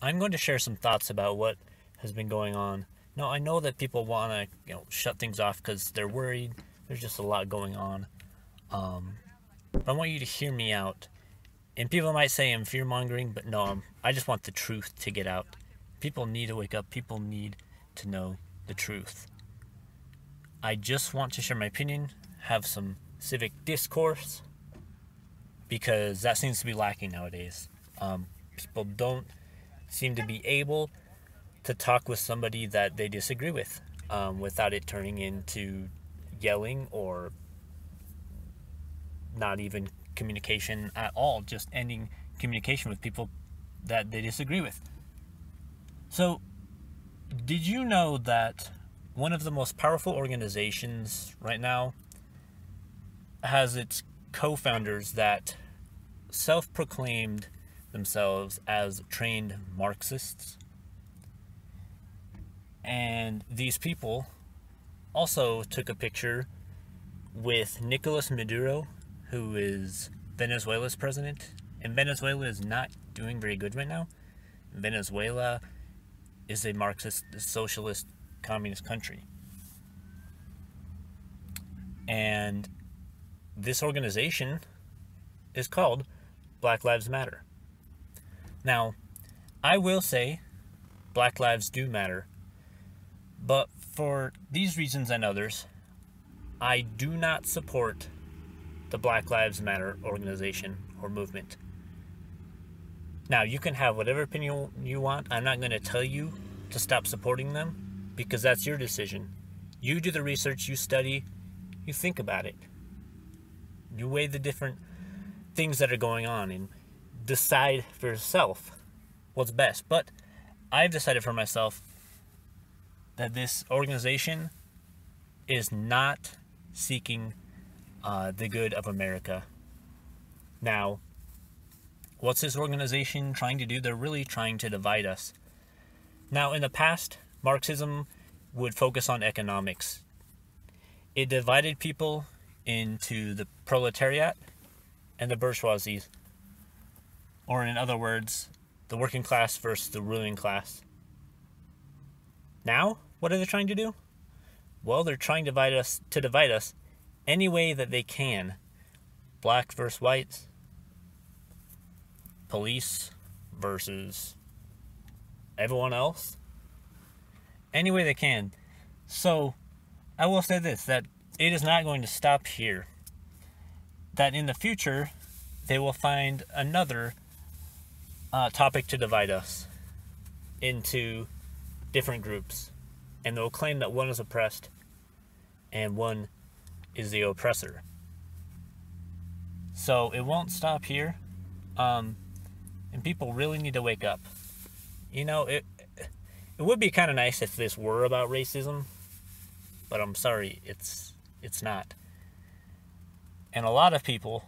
I'm going to share some thoughts about what has been going on. Now, I know that people want to, shut things off because they're worried. There's just a lot going on. But I want you to hear me out. And people might say I'm fear-mongering, but no, I just want the truth to get out. People need to wake up. People need to know the truth. I just want to share my opinion, have some civic discourse, because that seems to be lacking nowadays. People don't seem to be able to talk with somebody that they disagree with without it turning into yelling or not even communication at all, just ending communication with people that they disagree with. So, did you know that one of the most powerful organizations right now has its co-founders that self-proclaimed themselves as trained Marxists? And these people also took a picture with Nicolas Maduro, who is Venezuela's president. And Venezuela is not doing very good right now. Venezuela is a Marxist, socialist, communist country. And this organization is called Black Lives Matter. Now, I will say Black lives do matter. But for these reasons and others, I do not support the Black Lives Matter organization or movement. Now, you can have whatever opinion you want. I'm not going to tell you to stop supporting them because that's your decision. You do the research, you study, you think about it. You weigh the different things that are going on and decide for yourself what's best. But I've decided for myself that this organization is not seeking the good of America. Now, what's this organization trying to do? They're really trying to divide us. Now, in the past, Marxism would focus on economics. It divided people into the proletariat and the bourgeoisie. Or in other words, the working class versus the ruling class. Now, what are they trying to do? Well, they're trying to divide us any way that they can. Black versus whites. Police versus everyone else. Any way they can. So, I will say this, that it is not going to stop here. That in the future, they will find another topic to divide us into different groups. And they'll claim that one is oppressed and one is the oppressor. So it won't stop here. And people really need to wake up. It would be kind of nice if this were about racism, but I'm sorry, it's not. And a lot of people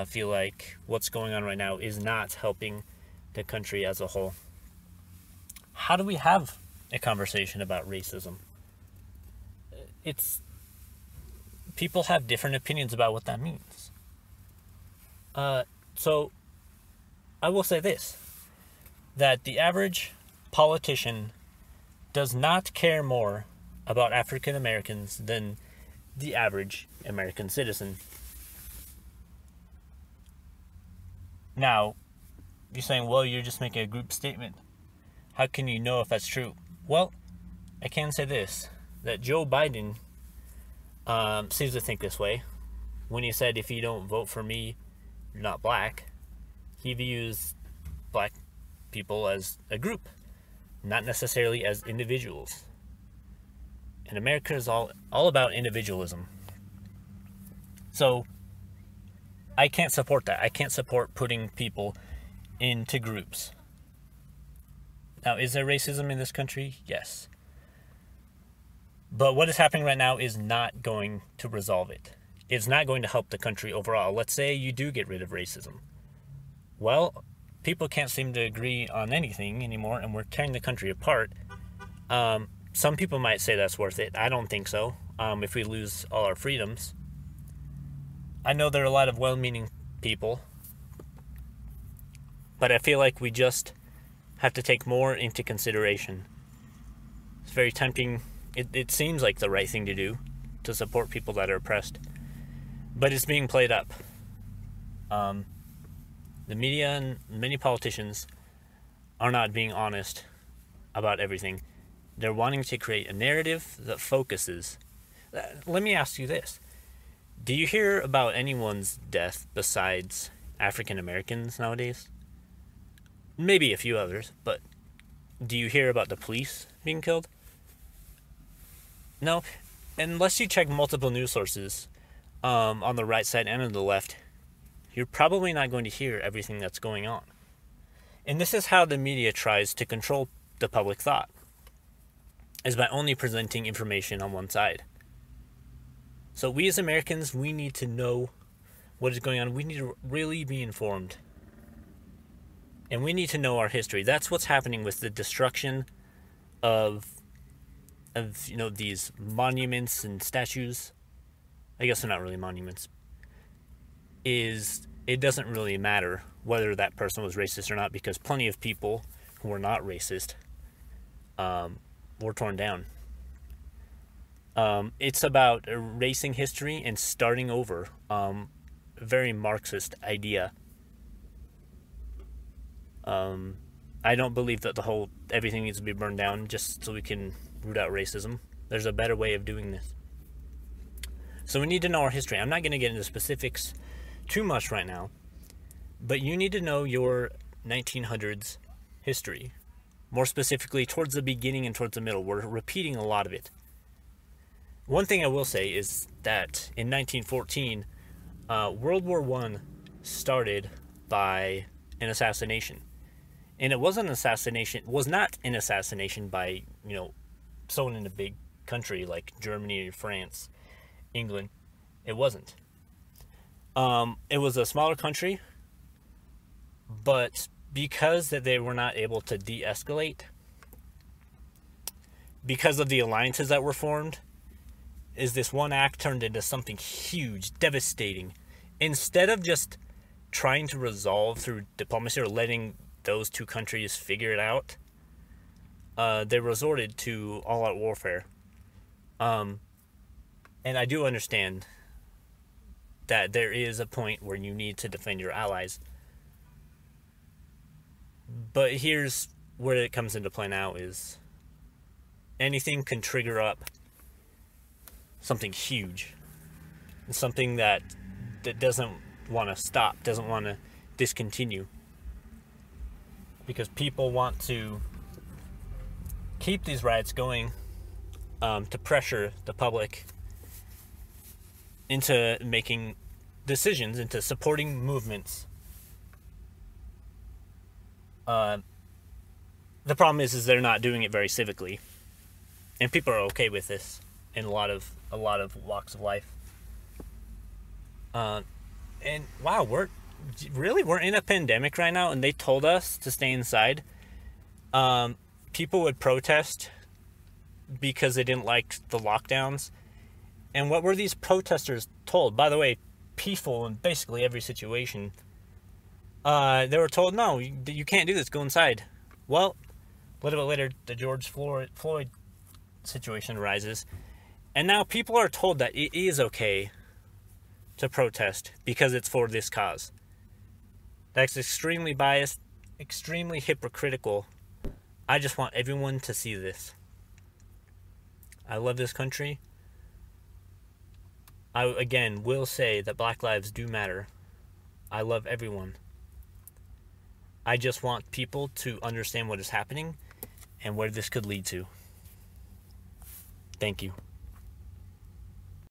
feel like what's going on right now is not helping the country as a whole. How do we have a conversation about racism? People have different opinions about what that means. So I will say this, that the average politician does not care more about African Americans than the average American citizen. Now, you're saying, well, you're just making a group statement. How can you know if that's true? Well, I can say this, that Joe Biden seems to think this way. When he said, if you don't vote for me, you're not black, he views black people as a group, not necessarily as individuals. And America is all about individualism. So, I can't support that. I can't support putting people into groups. Now, is there racism in this country? Yes. But what is happening right now is not going to resolve it. It's not going to help the country overall. Let's say you do get rid of racism. Well, people can't seem to agree on anything anymore, and we're tearing the country apart. Some people might say that's worth it. I don't think so. If we lose all our freedoms. I know there are a lot of well-meaning people, but I feel like we just have to take more into consideration. It's very tempting. It seems like the right thing to do, to support people that are oppressed, but it's being played up. The media and many politicians are not being honest about everything. They're wanting to create a narrative that focuses. Let me ask you this. Do you hear about anyone's death besides African Americans nowadays? Maybe a few others, but do you hear about the police being killed? No, unless you check multiple news sources on the right side and on the left, you're probably not going to hear everything that's going on. And this is how the media tries to control the public thought, is by only presenting information on one side. So we as Americans, we need to know what is going on. We need to really be informed. And we need to know our history. That's what's happening with the destruction of these monuments and statues. I guess they're not really monuments. It doesn't really matter whether that person was racist or not, because plenty of people who were not racist were torn down. It's about erasing history and starting over. A very Marxist idea. I don't believe that everything needs to be burned down just so we can root out racism. There's a better way of doing this. So we need to know our history. I'm not going to get into specifics too much right now, but you need to know your 1900s history. More specifically, towards the beginning and towards the middle. We're repeating a lot of it. One thing I will say is that in 1914, World War I started by an assassination. And it was not an assassination by, someone in a big country like Germany or France, England. It wasn't. It was a smaller country, but because that they were not able to de-escalate, because of the alliances that were formed, is this one act turned into something huge, devastating. Instead of just trying to resolve through diplomacy or letting those two countries figure it out, they resorted to all-out warfare. And I do understand that there is a point where you need to defend your allies. But here's where it comes into play now is anything can trigger up something huge. Something that doesn't want to stop, doesn't want to discontinue. Because people want to keep these riots going to pressure the public into making decisions, into supporting movements. The problem is they're not doing it very civically, and people are okay with this in a lot of walks of life. And wow, we're in a pandemic right now, and they told us to stay inside. People would protest because they didn't like the lockdowns. And what were these protesters told? By the way, peaceful in basically every situation. They were told, no, you can't do this, go inside. Well, a little bit later, the George Floyd situation arises. And now people are told that it is okay to protest because it's for this cause. That's extremely biased, extremely hypocritical. I just want everyone to see this. I love this country. I, again, will say that Black lives do matter. I love everyone. I just want people to understand what is happening and where this could lead to. Thank you.